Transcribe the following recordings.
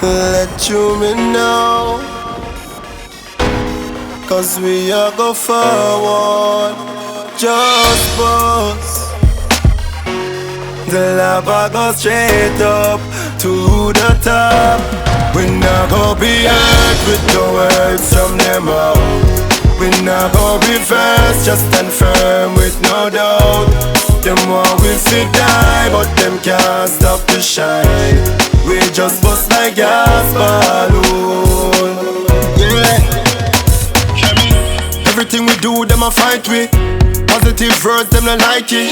let you me know, 'cause we are go forward. Just bust. The lava go straight up to the top. We not go be hurt with the words from them out. We not go be first, just stand firm with no doubt. Them want we fit die, but them can't stop the shine. We just bust like gas balloon. Yeah. Everything we do, them a fight with. Positive words, them not like it.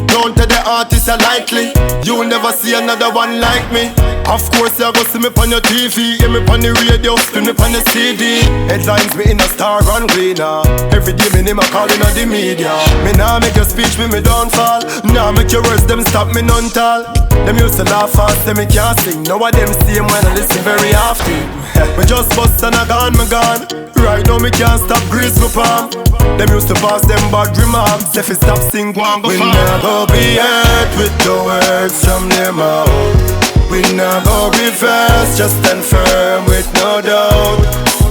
Don't tell the artists are likely. You'll never see another one like me. Of course, you go see me on your TV, hear me on the radio, spin me on the CD. Headlines me in a star runway now. Every day me name a calling on the media. Me now make your speech, me don't fall. Now make your words, them stop me none tall. Them used to laugh fast, say me can't sing. Now I them see when I listen very often. Me just bust and I gone, me gone. Right now me can't stop grease my palm. Them used to pass them bad remarks. If it stop sing, go on, go we never be hurt with the words from them out. We not go reverse, just stand firm with no doubt.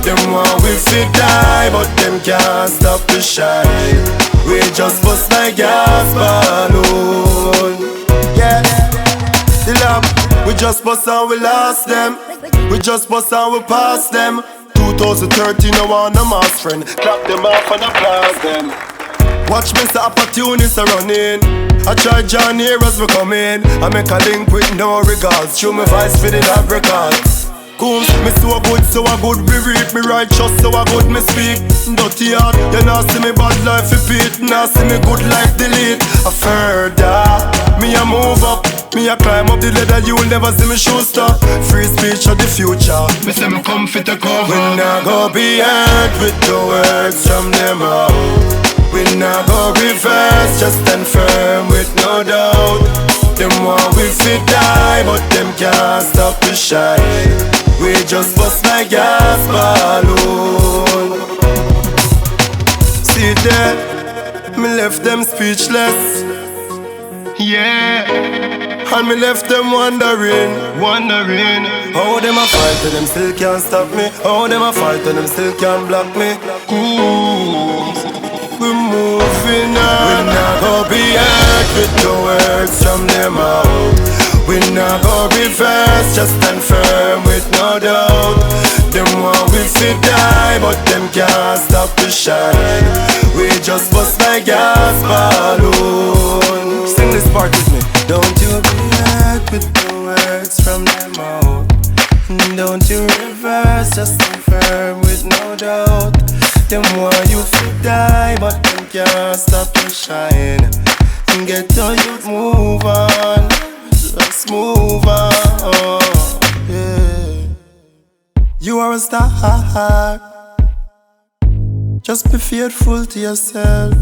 Them want we fit die, but them can't stop the shine. We just bust like gas balloon. Yeah, the love, we just bust and we lost them. We just bust and we pass them. 2013, I want a mass friend. Clap them off and applaud them. Watch me, the opportunities are running. I try John here as we come in. I make a link with no regards. Show me vice for the lab records. Coombs, me so good, we read me righteous, so good me speak. Dirty heart, you now see me bad life repeat. Now see me good life delete. I further, me a move up. Me a climb up the ladder, you'll never see me show stop. Free speech of the future. Me say me come fit a cover. We not go be hurt with the words from them out. We not go reverse, just stand firm with no doubt. Them want we fit die, but them can't stop the shine. We just bust like gas balloon. See there, me left them speechless. Yeah, and me left them wondering. How them a fight and them still can't stop me. How them a fight and them still can't block me. Ooh, we moving on. We not go be hurt with the words from them out. We not go reverse, just stand firm with no doubt. Them want we fit die, but them can't stop the shine. We just bust like gas balloon. Sing this part with me. Don't you be hurt with the words from them out. Don't you reverse, just stand firm with no doubt. Them want you fit die, but them can't stop the shine. Get to you, move on. Let's move on, yeah. You are a star. Just be faithful to yourself.